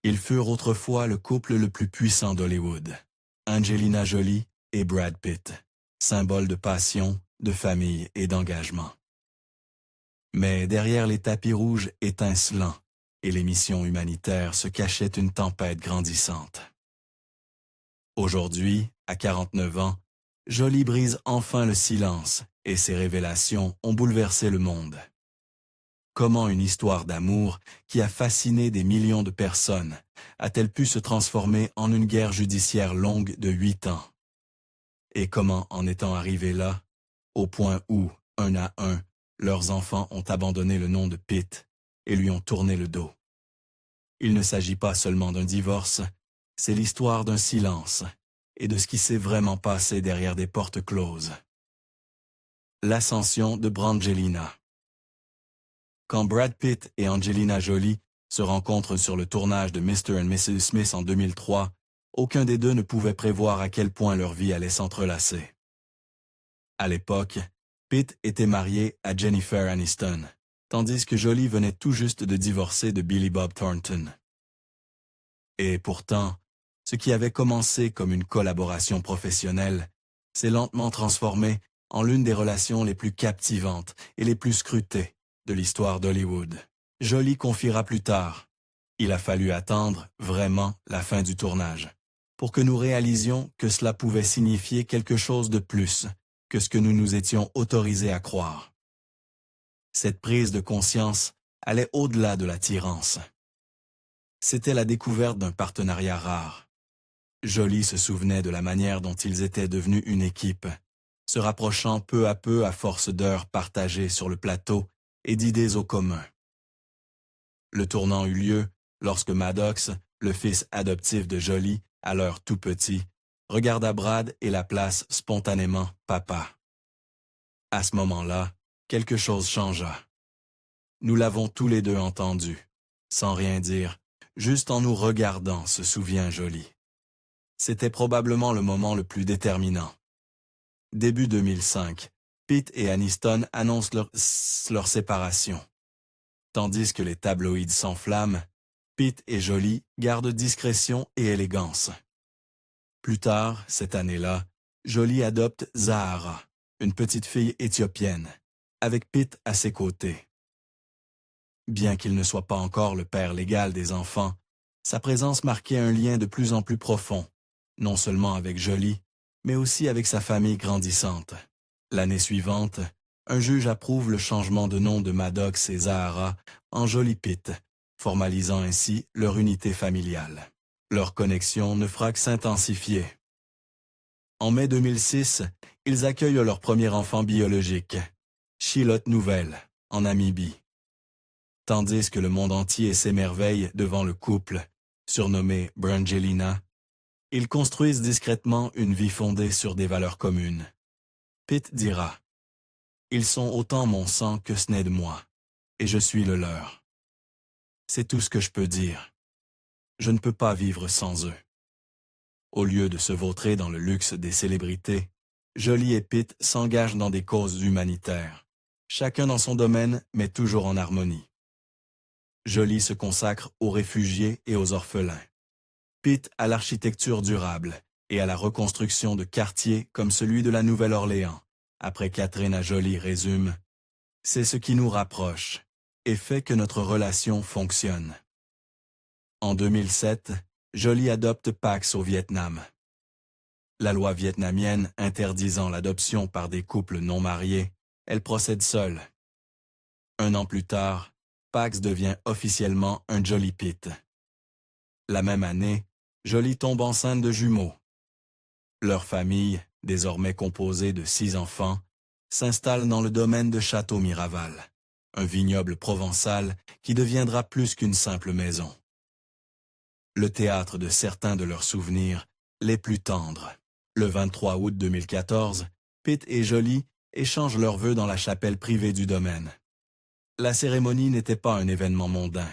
Ils furent autrefois le couple le plus puissant d'Hollywood. Angelina Jolie et Brad Pitt, symboles de passion, de famille et d'engagement. Mais derrière les tapis rouges étincelants et les missions humanitaires se cachait une tempête grandissante. Aujourd'hui, à 49 ans, Jolie brise enfin le silence et ses révélations ont bouleversé le monde. Comment une histoire d'amour qui a fasciné des millions de personnes a-t-elle pu se transformer en une guerre judiciaire longue de 8 ans? Et comment en étant arrivés là, au point où, un à un, leurs enfants ont abandonné le nom de Pitt et lui ont tourné le dos? Il ne s'agit pas seulement d'un divorce, c'est l'histoire d'un silence et de ce qui s'est vraiment passé derrière des portes closes. L'ascension de Brangelina. Quand Brad Pitt et Angelina Jolie se rencontrent sur le tournage de Mr. and Mrs. Smith en 2003, aucun des deux ne pouvait prévoir à quel point leur vie allait s'entrelacer. À l'époque, Pitt était marié à Jennifer Aniston, tandis que Jolie venait tout juste de divorcer de Billy Bob Thornton. Et pourtant, ce qui avait commencé comme une collaboration professionnelle s'est lentement transformé en l'une des relations les plus captivantes et les plus scrutées de l'histoire d'Hollywood. Jolie confiera plus tard: « Il a fallu attendre, vraiment, la fin du tournage, pour que nous réalisions que cela pouvait signifier quelque chose de plus que ce que nous nous étions autorisés à croire. » Cette prise de conscience allait au-delà de l'attirance. C'était la découverte d'un partenariat rare. Jolie se souvenait de la manière dont ils étaient devenus une équipe, se rapprochant peu à peu à force d'heures partagées sur le plateau et d'idées au commun. Le tournant eut lieu lorsque Maddox, le fils adoptif de Jolie, alors tout petit, regarda Brad et l'appela spontanément « papa ». À ce moment-là, quelque chose changea. Nous l'avons tous les deux entendu, sans rien dire, juste en nous regardant, se souvient Jolie. C'était probablement le moment le plus déterminant. Début 2005, Pitt et Aniston annoncent leur séparation. Tandis que les tabloïds s'enflamment, Pitt et Jolie gardent discrétion et élégance. Plus tard, cette année-là, Jolie adopte Zahara, une petite fille éthiopienne, avec Pitt à ses côtés. Bien qu'il ne soit pas encore le père légal des enfants, sa présence marquait un lien de plus en plus profond, non seulement avec Jolie, mais aussi avec sa famille grandissante. L'année suivante, un juge approuve le changement de nom de Maddox et Zahara en Jolie Pitt, formalisant ainsi leur unité familiale. Leur connexion ne fera que s'intensifier. En mai 2006, ils accueillent leur premier enfant biologique, Chilote Nouvelle, en Namibie. Tandis que le monde entier s'émerveille devant le couple, surnommé Brangelina, ils construisent discrètement une vie fondée sur des valeurs communes. Pitt dira: « Ils sont autant mon sang que ce n'est de moi, et je suis le leur. C'est tout ce que je peux dire. Je ne peux pas vivre sans eux. » Au lieu de se vautrer dans le luxe des célébrités, Jolie et Pitt s'engagent dans des causes humanitaires, chacun dans son domaine, mais toujours en harmonie. Jolie se consacre aux réfugiés et aux orphelins. Pitt à l'architecture durable et à la reconstruction de quartiers comme celui de la Nouvelle-Orléans. Après Katrina Jolie résume: « C'est ce qui nous rapproche et fait que notre relation fonctionne. » En 2007, Jolie adopte Pax au Vietnam. La loi vietnamienne interdisant l'adoption par des couples non mariés, elle procède seule. Un an plus tard, Pax devient officiellement un Jolie Pitt. La même année, Jolie tombe enceinte de jumeaux. Leur famille, désormais composée de 6 enfants, s'installe dans le domaine de Château Miraval, un vignoble provençal qui deviendra plus qu'une simple maison. Le théâtre de certains de leurs souvenirs les plus tendres. Le 23 août 2014, Pitt et Jolie échangent leurs vœux dans la chapelle privée du domaine. La cérémonie n'était pas un événement mondain,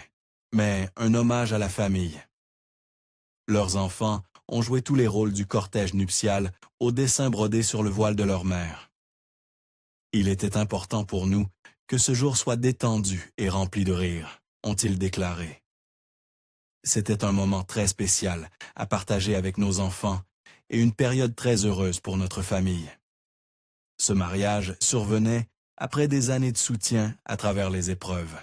mais un hommage à la famille. Leurs enfants ont joué tous les rôles du cortège nuptial au dessin brodé sur le voile de leur mère. Il était important pour nous que ce jour soit détendu et rempli de rire, ont-ils déclaré. C'était un moment très spécial à partager avec nos enfants et une période très heureuse pour notre famille. Ce mariage survenait après des années de soutien à travers les épreuves.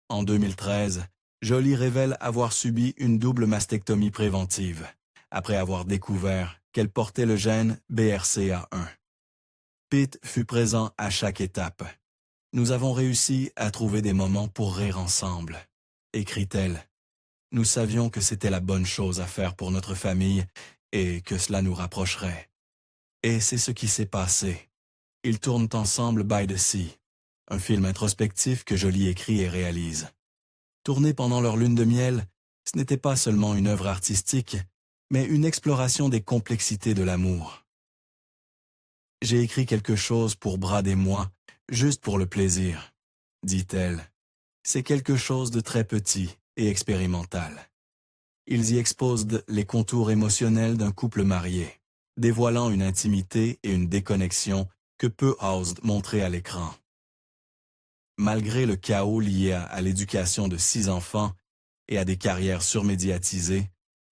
En 2013, Jolie révèle avoir subi une double mastectomie préventive, après avoir découvert qu'elle portait le gène BRCA1. Pete fut présent à chaque étape. Nous avons réussi à trouver des moments pour rire ensemble, écrit-elle. Nous savions que c'était la bonne chose à faire pour notre famille et que cela nous rapprocherait. Et c'est ce qui s'est passé. Ils tournent ensemble By the Sea, un film introspectif que Jolie écrit et réalise. Tourné pendant leur lune de miel, ce n'était pas seulement une œuvre artistique, mais une exploration des complexités de l'amour. J'ai écrit quelque chose pour Brad et moi, juste pour le plaisir, dit-elle. C'est quelque chose de très petit et expérimental. Ils y exposent les contours émotionnels d'un couple marié, dévoilant une intimité et une déconnexion que peu osent montrer à l'écran. Malgré le chaos lié à l'éducation de 6 enfants et à des carrières surmédiatisées,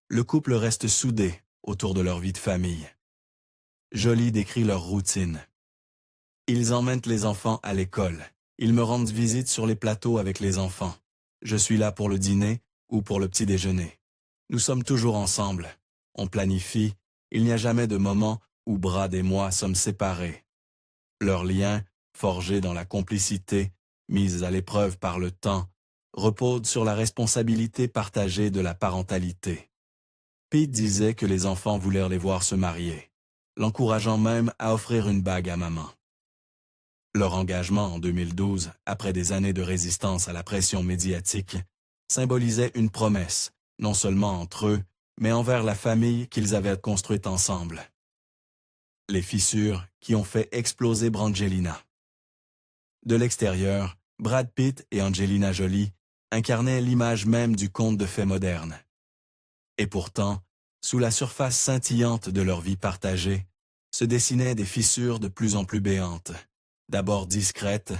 le couple reste soudé autour de leur vie de famille. Jolie décrit leur routine. Ils emmènent les enfants à l'école. Ils me rendent visite sur les plateaux avec les enfants. Je suis là pour le dîner ou pour le petit déjeuner. Nous sommes toujours ensemble. On planifie. Il n'y a jamais de moment où Brad et moi sommes séparés. Leur lien, forgé dans la complicité, mise à l'épreuve par le temps, repose sur la responsabilité partagée de la parentalité. Pete disait que les enfants voulaient les voir se marier, l'encourageant même à offrir une bague à maman. Leur engagement en 2012, après des années de résistance à la pression médiatique, symbolisait une promesse, non seulement entre eux, mais envers la famille qu'ils avaient construite ensemble. Les fissures qui ont fait exploser Brangelina. De l'extérieur, Brad Pitt et Angelina Jolie incarnaient l'image même du conte de fées moderne. Et pourtant, sous la surface scintillante de leur vie partagée, se dessinaient des fissures de plus en plus béantes, d'abord discrètes,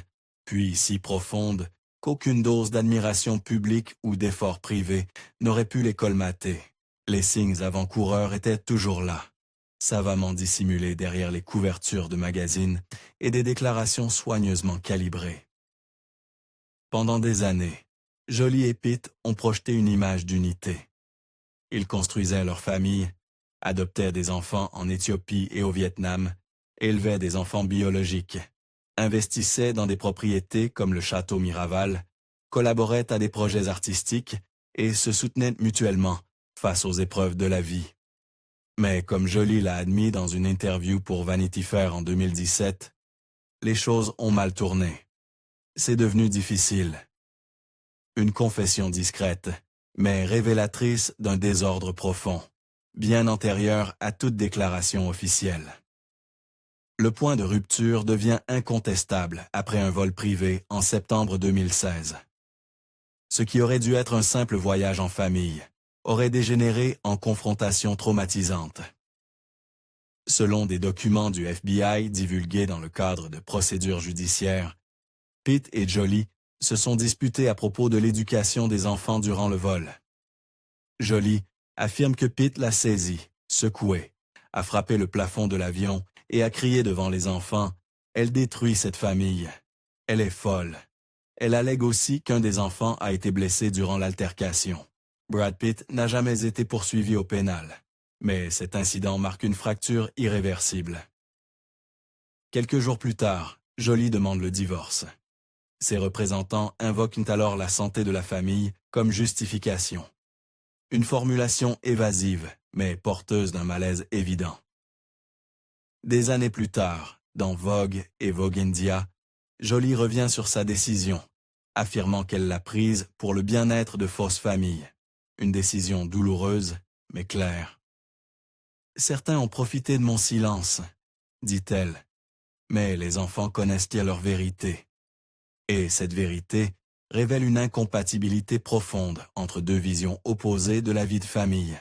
puis si profondes qu'aucune dose d'admiration publique ou d'effort privé n'aurait pu les colmater. Les signes avant-coureurs étaient toujours là, savamment dissimulés derrière les couvertures de magazines et des déclarations soigneusement calibrées. Pendant des années, Jolie et Pete ont projeté une image d'unité. Ils construisaient leur famille, adoptaient des enfants en Éthiopie et au Vietnam, élevaient des enfants biologiques, investissaient dans des propriétés comme le château Miraval, collaboraient à des projets artistiques et se soutenaient mutuellement face aux épreuves de la vie. Mais comme Jolie l'a admis dans une interview pour Vanity Fair en 2017, les choses ont mal tourné. C'est devenu difficile. Une confession discrète, mais révélatrice d'un désordre profond, bien antérieur à toute déclaration officielle. Le point de rupture devient incontestable après un vol privé en septembre 2016. Ce qui aurait dû être un simple voyage en famille aurait dégénéré en confrontation traumatisante. Selon des documents du FBI divulgués dans le cadre de procédures judiciaires, Pete et Jolie se sont disputés à propos de l'éducation des enfants durant le vol. Jolie affirme que Pete l'a saisi, secoué, a frappé le plafond de l'avion et a crié devant les enfants « Elle détruit cette famille. Elle est folle. » Elle allègue aussi qu'un des enfants a été blessé durant l'altercation. Brad Pitt n'a jamais été poursuivi au pénal, mais cet incident marque une fracture irréversible. Quelques jours plus tard, Jolie demande le divorce. Ses représentants invoquent alors la santé de la famille comme justification. Une formulation évasive, mais porteuse d'un malaise évident. Des années plus tard, dans Vogue et Vogue India, Jolie revient sur sa décision, affirmant qu'elle l'a prise pour le bien-être de fausses familles. Une décision douloureuse, mais claire. « Certains ont profité de mon silence, dit-elle, mais les enfants connaissent-ils leur vérité? Et cette vérité révèle une incompatibilité profonde entre deux visions opposées de la vie de famille. »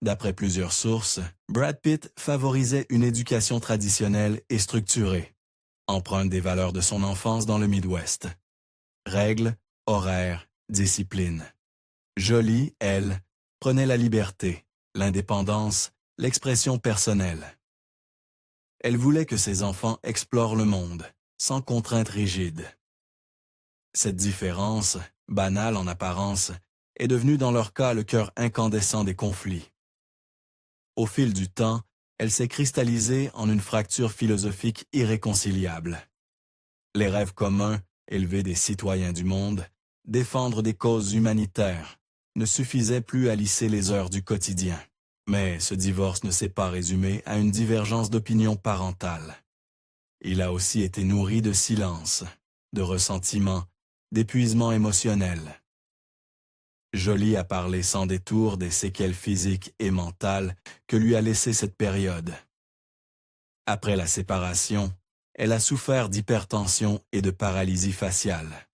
D'après plusieurs sources, Brad Pitt favorisait une éducation traditionnelle et structurée, empreinte des valeurs de son enfance dans le Midwest. Règles, horaires, discipline. Jolie, elle, prenait la liberté, l'indépendance, l'expression personnelle. Elle voulait que ses enfants explorent le monde, sans contraintes rigides. Cette différence, banale en apparence, est devenue dans leur cas le cœur incandescent des conflits. Au fil du temps, elle s'est cristallisée en une fracture philosophique irréconciliable. Les rêves communs, élever des citoyens du monde, défendre des causes humanitaires, ne suffisaient plus à lisser les heures du quotidien. Mais ce divorce ne s'est pas résumé à une divergence d'opinion parentale. Il a aussi été nourri de silence, de ressentiment, d'épuisement émotionnel. Jolie a parlé sans détour des séquelles physiques et mentales que lui a laissées cette période. Après la séparation, elle a souffert d'hypertension et de paralysie faciale.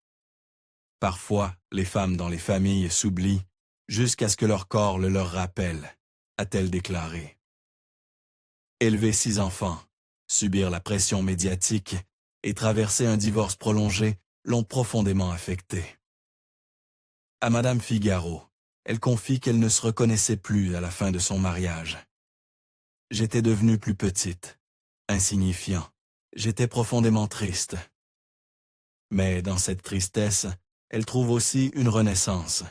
Parfois, les femmes dans les familles s'oublient jusqu'à ce que leur corps le leur rappelle, a-t-elle déclaré. Élever 6 enfants, subir la pression médiatique et traverser un divorce prolongé l'ont profondément affectée. À Madame Figaro, elle confie qu'elle ne se reconnaissait plus à la fin de son mariage. J'étais devenue plus petite, insignifiant. J'étais profondément triste. Mais dans cette tristesse, elle trouve aussi une renaissance.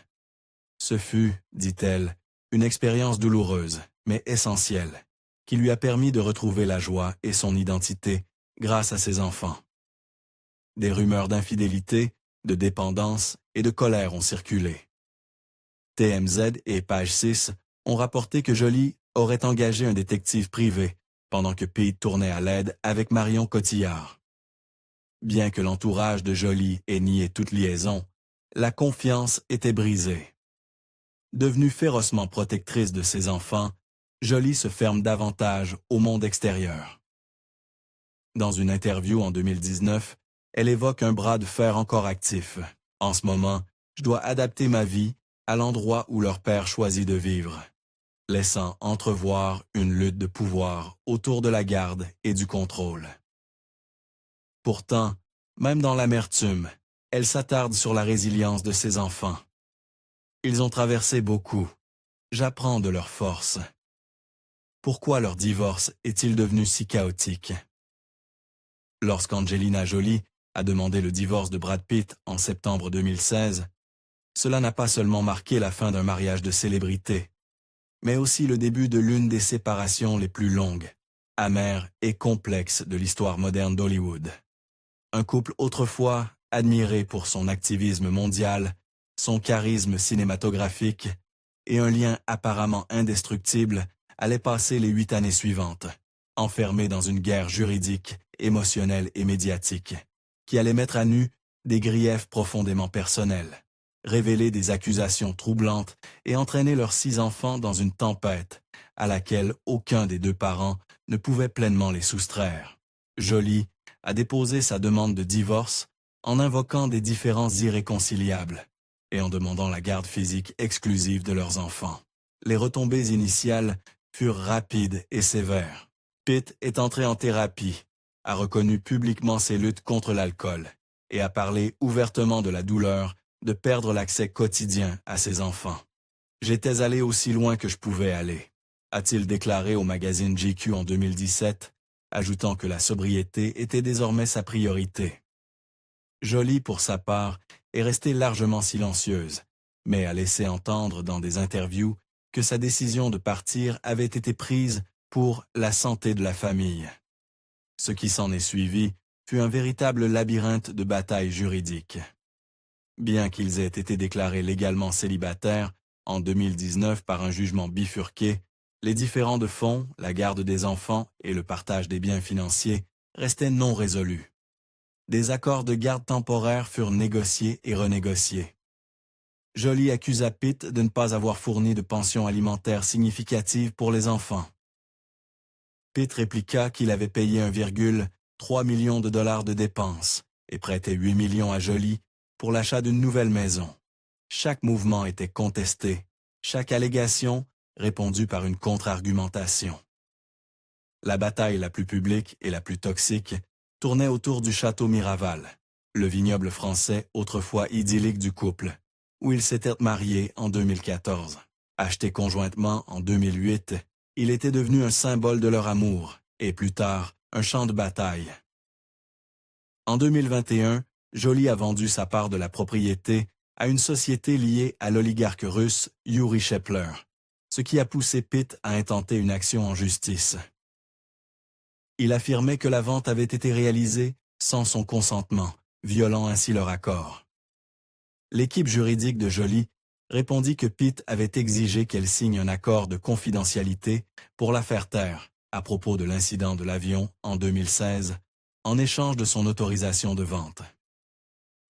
Ce fut, dit-elle, une expérience douloureuse, mais essentielle, qui lui a permis de retrouver la joie et son identité grâce à ses enfants. Des rumeurs d'infidélité, de dépendance et de colère ont circulé. TMZ et Page 6 ont rapporté que Jolie aurait engagé un détective privé pendant que Pete tournait à l'aide avec Marion Cotillard. Bien que l'entourage de Jolie ait nié toute liaison, la confiance était brisée. Devenue férocement protectrice de ses enfants, Jolie se ferme davantage au monde extérieur. Dans une interview en 2019, elle évoque un bras de fer encore actif. En ce moment, je dois adapter ma vie à l'endroit où leur père choisit de vivre, laissant entrevoir une lutte de pouvoir autour de la garde et du contrôle. Pourtant, même dans l'amertume, elle s'attarde sur la résilience de ses enfants. Ils ont traversé beaucoup. J'apprends de leur force. Pourquoi leur divorce est-il devenu si chaotique? Lorsqu'Angelina Jolie a demandé le divorce de Brad Pitt en septembre 2016, cela n'a pas seulement marqué la fin d'un mariage de célébrité, mais aussi le début de l'une des séparations les plus longues, amères et complexes de l'histoire moderne d'Hollywood. Un couple autrefois admiré pour son activisme mondial, son charisme cinématographique et un lien apparemment indestructible allait passer les 8 années suivantes, enfermés dans une guerre juridique, émotionnelle et médiatique, qui allait mettre à nu des griefs profondément personnels, révéler des accusations troublantes et entraîner leurs 6 enfants dans une tempête à laquelle aucun des 2 parents ne pouvait pleinement les soustraire. Jolie a déposé sa demande de divorce en invoquant des différences irréconciliables et en demandant la garde physique exclusive de leurs enfants. Les retombées initiales furent rapides et sévères. Pitt est entré en thérapie, a reconnu publiquement ses luttes contre l'alcool et a parlé ouvertement de la douleur de perdre l'accès quotidien à ses enfants. « J'étais allé aussi loin que je pouvais aller », a-t-il déclaré au magazine GQ en 2017, ajoutant que la sobriété était désormais sa priorité. Jolie, pour sa part, est restée largement silencieuse, mais a laissé entendre dans des interviews que sa décision de partir avait été prise pour la santé de la famille. Ce qui s'en est suivi fut un véritable labyrinthe de batailles juridiques. Bien qu'ils aient été déclarés légalement célibataires en 2019 par un jugement bifurqué, les différends de fond, la garde des enfants et le partage des biens financiers restaient non résolus. Des accords de garde temporaire furent négociés et renégociés. Jolie accusa Pitt de ne pas avoir fourni de pension alimentaire significative pour les enfants. Pitt répliqua qu'il avait payé 1,3 million de dollars de dépenses et prêtait 8 millions à Jolie pour l'achat d'une nouvelle maison. Chaque mouvement était contesté, chaque allégation répondue par une contre-argumentation. La bataille la plus publique et la plus toxique tournait autour du château Miraval, le vignoble français autrefois idyllique du couple, où ils s'étaient mariés en 2014. Acheté conjointement en 2008, il était devenu un symbole de leur amour, et plus tard, un champ de bataille. En 2021, Jolie a vendu sa part de la propriété à une société liée à l'oligarque russe Yuri Shepler, ce qui a poussé Pitt à intenter une action en justice. Il affirmait que la vente avait été réalisée sans son consentement, violant ainsi leur accord. L'équipe juridique de Jolie répondit que Pitt avait exigé qu'elle signe un accord de confidentialité pour la faire taire à propos de l'incident de l'avion en 2016, en échange de son autorisation de vente.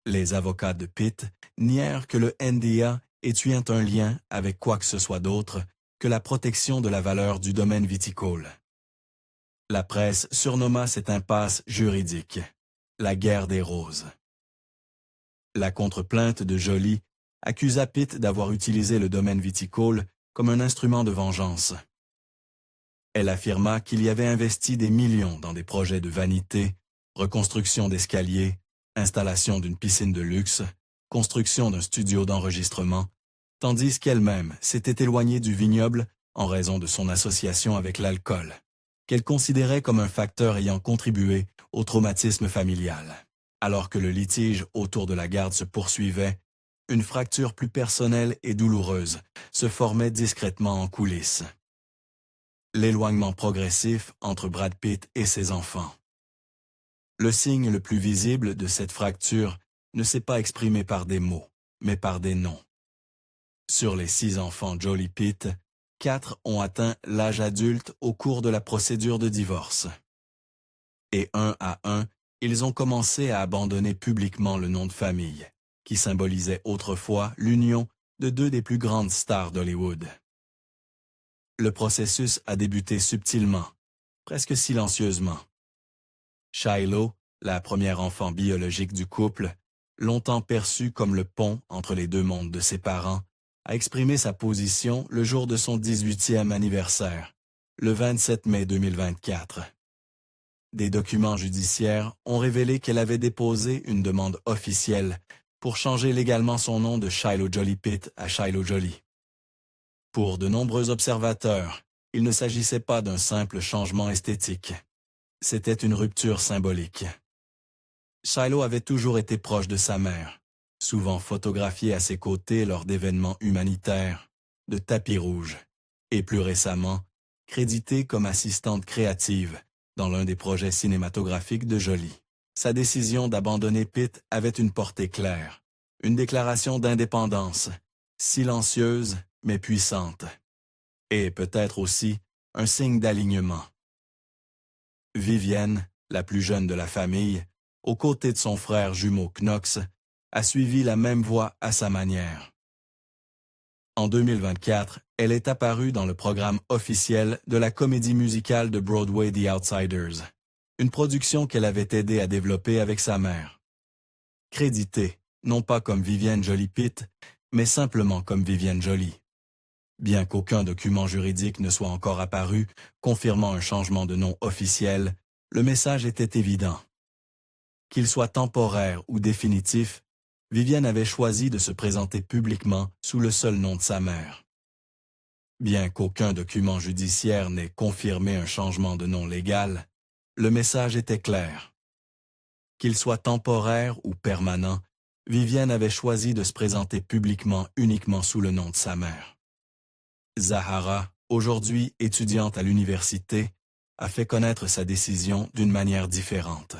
Les avocats de Pitt nièrent que le NDA ait eu un lien avec quoi que ce soit d'autre que la protection de la valeur du domaine viticole. La presse surnomma cette impasse juridique « la guerre des roses ». La contre-plainte de Jolie accusa Pitt d'avoir utilisé le domaine viticole comme un instrument de vengeance. Elle affirma qu'il y avait investi des millions dans des projets de vanité, reconstruction d'escaliers, installation d'une piscine de luxe, construction d'un studio d'enregistrement, tandis qu'elle-même s'était éloignée du vignoble en raison de son association avec l'alcool, qu'elle considérait comme un facteur ayant contribué au traumatisme familial. Alors que le litige autour de la garde se poursuivait, une fracture plus personnelle et douloureuse se formait discrètement en coulisses. L'éloignement progressif entre Brad Pitt et ses enfants. Le signe le plus visible de cette fracture ne s'est pas exprimé par des mots, mais par des noms. Sur les 6 enfants Jolie Pitt, 4 ont atteint l'âge adulte au cours de la procédure de divorce. Et un à un, ils ont commencé à abandonner publiquement le nom de famille, qui symbolisait autrefois l'union de 2 des plus grandes stars d'Hollywood. Le processus a débuté subtilement, presque silencieusement. Shiloh, la première enfant biologique du couple, longtemps perçue comme le pont entre les 2 mondes de ses parents, a exprimé sa position le jour de son 18e anniversaire, le 27 mai 2024. Des documents judiciaires ont révélé qu'elle avait déposé une demande officielle pour changer légalement son nom de Shiloh Jolie Pitt à Shiloh Jolie. Pour de nombreux observateurs, il ne s'agissait pas d'un simple changement esthétique. C'était une rupture symbolique. Shiloh avait toujours été proche de sa mère, souvent photographiée à ses côtés lors d'événements humanitaires, de tapis rouges, et plus récemment, créditée comme assistante créative dans l'un des projets cinématographiques de Jolie. Sa décision d'abandonner Pitt avait une portée claire, une déclaration d'indépendance, silencieuse mais puissante, et peut-être aussi un signe d'alignement. Vivienne, la plus jeune de la famille, aux côtés de son frère jumeau Knox, a suivi la même voie à sa manière. En 2024, elle est apparue dans le programme officiel de la comédie musicale de Broadway The Outsiders, une production qu'elle avait aidé à développer avec sa mère. Créditée, non pas comme Vivienne Jolie Pitt, mais simplement comme Vivienne Jolie. Bien qu'aucun document juridique ne soit encore apparu confirmant un changement de nom officiel, le message était évident. Qu'il soit temporaire ou définitif, Vivienne avait choisi de se présenter publiquement sous le seul nom de sa mère. Bien qu'aucun document judiciaire n'ait confirmé un changement de nom légal, le message était clair. Qu'il soit temporaire ou permanent, Vivienne avait choisi de se présenter publiquement uniquement sous le nom de sa mère. Zahara, aujourd'hui étudiante à l'université, a fait connaître sa décision d'une manière différente.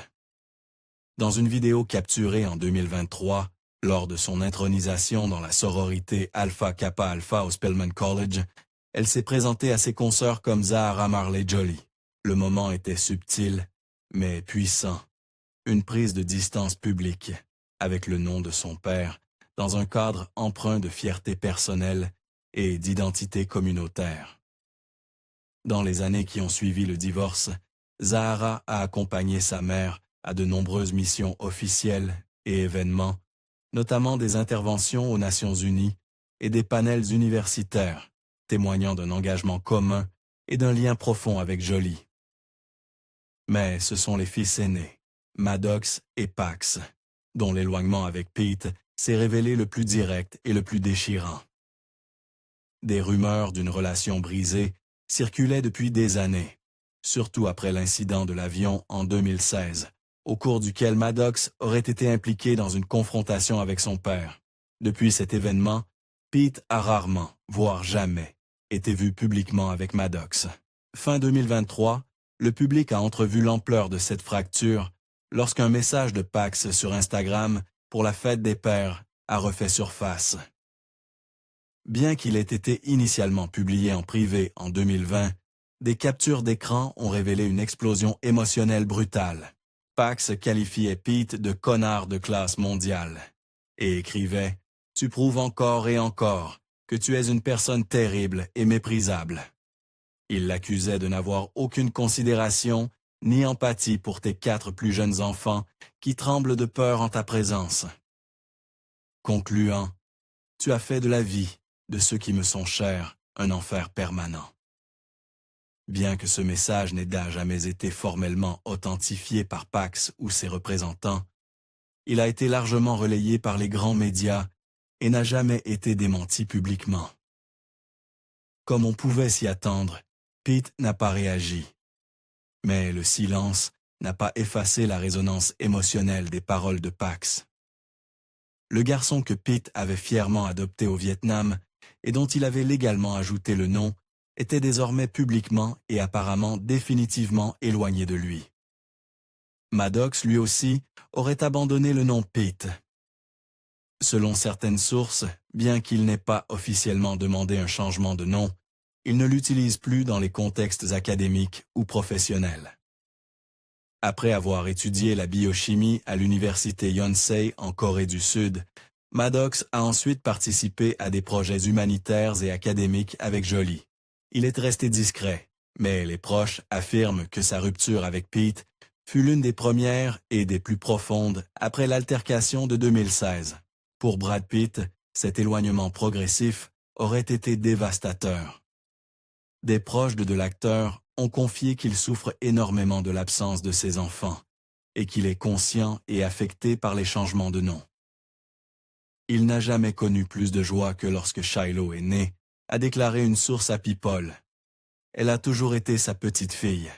Dans une vidéo capturée en 2023, lors de son intronisation dans la sororité Alpha Kappa Alpha au Spelman College, elle s'est présentée à ses consoeurs comme Zahara Marley Jolie. Le moment était subtil, mais puissant. Une prise de distance publique, avec le nom de son père, dans un cadre empreint de fierté personnelle et d'identité communautaire. Dans les années qui ont suivi le divorce, Zahara a accompagné sa mère à de nombreuses missions officielles et événements, notamment des interventions aux Nations Unies et des panels universitaires, témoignant d'un engagement commun et d'un lien profond avec Jolie. Mais ce sont les fils aînés, Maddox et Pax, dont l'éloignement avec Pete s'est révélé le plus direct et le plus déchirant. Des rumeurs d'une relation brisée circulaient depuis des années, surtout après l'incident de l'avion en 2016, au cours duquel Maddox aurait été impliqué dans une confrontation avec son père. Depuis cet événement, Pete a rarement, voire jamais, été vu publiquement avec Maddox. Fin 2023, le public a entrevu l'ampleur de cette fracture lorsqu'un message de Pax sur Instagram pour la fête des pères a refait surface. Bien qu'il ait été initialement publié en privé en 2020, des captures d'écran ont révélé une explosion émotionnelle brutale. Pax qualifiait Pete de connard de classe mondiale et écrivait « Tu prouves encore et encore que tu es une personne terrible et méprisable ». Il l'accusait de n'avoir aucune considération ni empathie pour tes 4 plus jeunes enfants qui tremblent de peur en ta présence. Concluant, tu as fait de la vie, de ceux qui me sont chers, un enfer permanent. Bien que ce message n'ait jamais été formellement authentifié par Pax ou ses représentants, il a été largement relayé par les grands médias et n'a jamais été démenti publiquement. Comme on pouvait s'y attendre, Pete n'a pas réagi. Mais le silence n'a pas effacé la résonance émotionnelle des paroles de Pax. Le garçon que Pete avait fièrement adopté au Vietnam et dont il avait légalement ajouté le nom était désormais publiquement et apparemment définitivement éloigné de lui. Maddox, lui aussi, aurait abandonné le nom Pete. Selon certaines sources, bien qu'il n'ait pas officiellement demandé un changement de nom, il ne l'utilise plus dans les contextes académiques ou professionnels. Après avoir étudié la biochimie à l'université Yonsei en Corée du Sud, Maddox a ensuite participé à des projets humanitaires et académiques avec Jolie. Il est resté discret, mais les proches affirment que sa rupture avec Pete fut l'une des premières et des plus profondes après l'altercation de 2016. Pour Brad Pitt, cet éloignement progressif aurait été dévastateur. Des proches de l'acteur ont confié qu'il souffre énormément de l'absence de ses enfants et qu'il est conscient et affecté par les changements de nom. Il n'a jamais connu plus de joie que lorsque Shiloh est né, a déclaré une source à People. Elle a toujours été sa petite fille.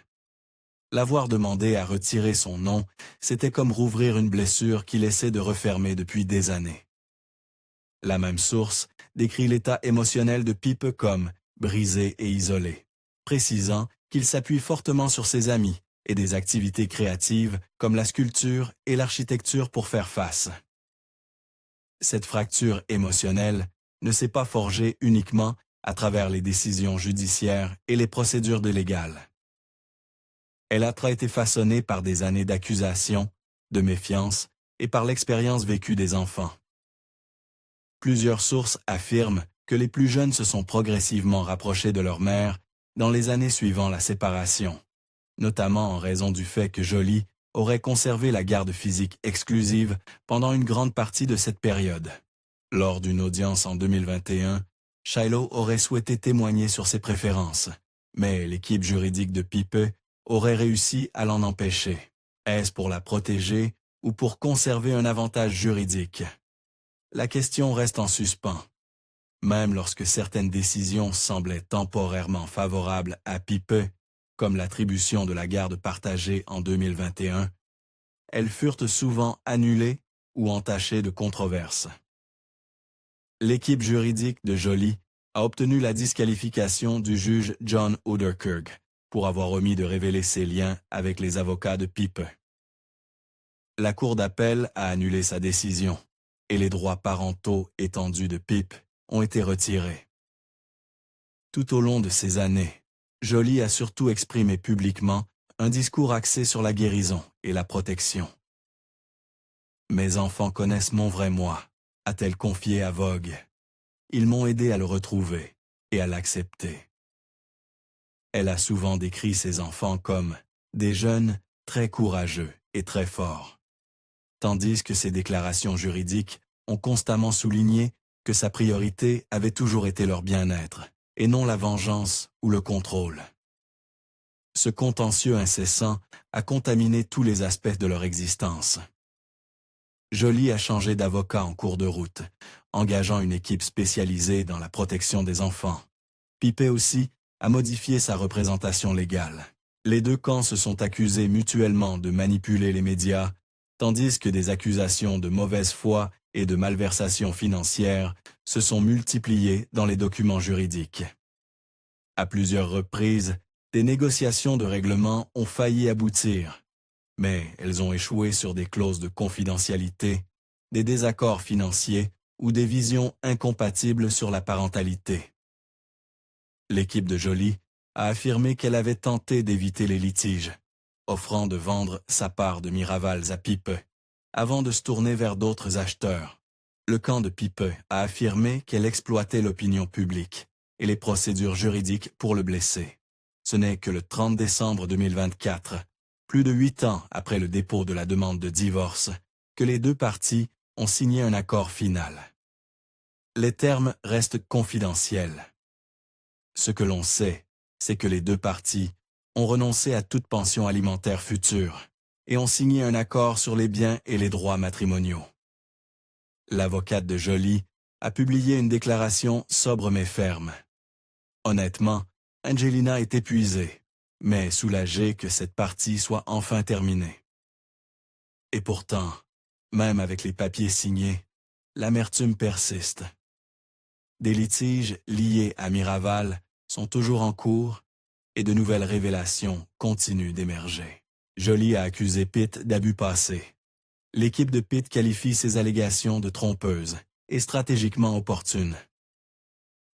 L'avoir demandé à retirer son nom, c'était comme rouvrir une blessure qu'il essaie de refermer depuis des années. La même source décrit l'état émotionnel de Pipe comme brisé et isolé, précisant qu'il s'appuie fortement sur ses amis et des activités créatives comme la sculpture et l'architecture pour faire face. Cette fracture émotionnelle ne s'est pas forgée uniquement à travers les décisions judiciaires et les procédures légales. Elle a été façonnée par des années d'accusation, de méfiance et par l'expérience vécue des enfants. Plusieurs sources affirment que les plus jeunes se sont progressivement rapprochés de leur mère dans les années suivant la séparation, notamment en raison du fait que Jolie aurait conservé la garde physique exclusive pendant une grande partie de cette période. Lors d'une audience en 2021, Shiloh aurait souhaité témoigner sur ses préférences, mais l'équipe juridique de Pipe aurait réussi à l'en empêcher. Est-ce pour la protéger ou pour conserver un avantage juridique? La question reste en suspens. Même lorsque certaines décisions semblaient temporairement favorables à Pipe, comme l'attribution de la garde partagée en 2021, elles furent souvent annulées ou entachées de controverses. L'équipe juridique de Jolie a obtenu la disqualification du juge John Oderkirk pour avoir omis de révéler ses liens avec les avocats de Pipe. La Cour d'appel a annulé sa décision et les droits parentaux étendus de Pipe ont été retirés. Tout au long de ces années, Jolie a surtout exprimé publiquement un discours axé sur la guérison et la protection. « Mes enfants connaissent mon vrai moi », a-t-elle confié à Vogue. « Ils m'ont aidé à le retrouver et à l'accepter. » Elle a souvent décrit ses enfants comme des jeunes très courageux et très forts, tandis que ses déclarations juridiques ont constamment souligné que sa priorité avait toujours été leur bien-être, et non la vengeance ou le contrôle. Ce contentieux incessant a contaminé tous les aspects de leur existence. Jolie a changé d'avocat en cours de route, engageant une équipe spécialisée dans la protection des enfants. Pippet aussi a modifié sa représentation légale. Les deux camps se sont accusés mutuellement de manipuler les médias, tandis que des accusations de mauvaise foi et de malversation financière se sont multipliées dans les documents juridiques. À plusieurs reprises, des négociations de règlement ont failli aboutir, mais elles ont échoué sur des clauses de confidentialité, des désaccords financiers ou des visions incompatibles sur la parentalité. L'équipe de Jolie a affirmé qu'elle avait tenté d'éviter les litiges, offrant de vendre sa part de Miraval à Pippet, avant de se tourner vers d'autres acheteurs. Le camp de Pippet a affirmé qu'elle exploitait l'opinion publique et les procédures juridiques pour le blesser. Ce n'est que le 30 décembre 2024, plus de 8 ans après le dépôt de la demande de divorce, que les deux parties ont signé un accord final. Les termes restent confidentiels. Ce que l'on sait, c'est que les deux parties ont renoncé à toute pension alimentaire future et ont signé un accord sur les biens et les droits matrimoniaux. L'avocate de Jolie a publié une déclaration sobre mais ferme. Honnêtement, Angelina est épuisée, mais soulagée que cette partie soit enfin terminée. Et pourtant, même avec les papiers signés, l'amertume persiste. Des litiges liés à Miraval sont toujours en cours et de nouvelles révélations continuent d'émerger. Jolie a accusé Pitt d'abus passés. L'équipe de Pitt qualifie ces allégations de trompeuses et stratégiquement opportunes.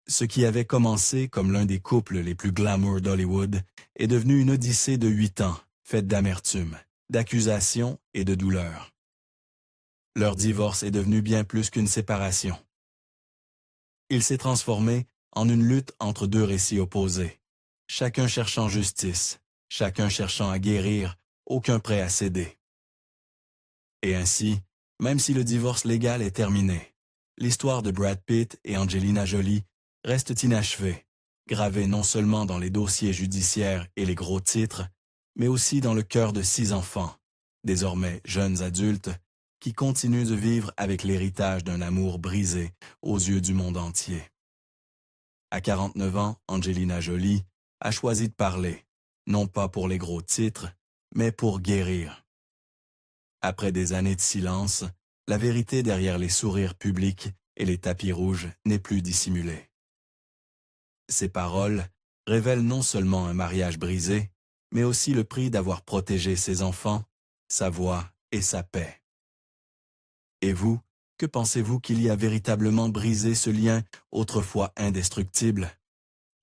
Ce qui avait commencé comme l'un des couples les plus glamour d'Hollywood est devenu une odyssée de 8 ans, faite d'amertume, d'accusations et de douleur. Leur divorce est devenu bien plus qu'une séparation. Il s'est transformé en une lutte entre deux récits opposés, chacun cherchant justice, chacun cherchant à guérir, aucun prêt à céder. Et ainsi, même si le divorce légal est terminé, l'histoire de Brad Pitt et Angelina Jolie reste inachevée, gravée non seulement dans les dossiers judiciaires et les gros titres, mais aussi dans le cœur de 6 enfants, désormais jeunes adultes, qui continuent de vivre avec l'héritage d'un amour brisé aux yeux du monde entier. À 49 ans, Angelina Jolie a choisi de parler, non pas pour les gros titres, mais pour guérir. Après des années de silence, la vérité derrière les sourires publics et les tapis rouges n'est plus dissimulée. Ces paroles révèlent non seulement un mariage brisé, mais aussi le prix d'avoir protégé ses enfants, sa voix et sa paix. Et vous, que pensez-vous qu'il y a véritablement brisé ce lien autrefois indestructible?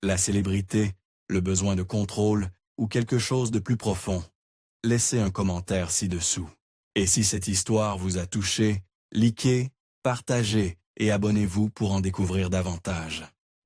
La célébrité, le besoin de contrôle ou quelque chose de plus profond? Laissez un commentaire ci-dessous. Et si cette histoire vous a touché, likez, partagez et abonnez-vous pour en découvrir davantage.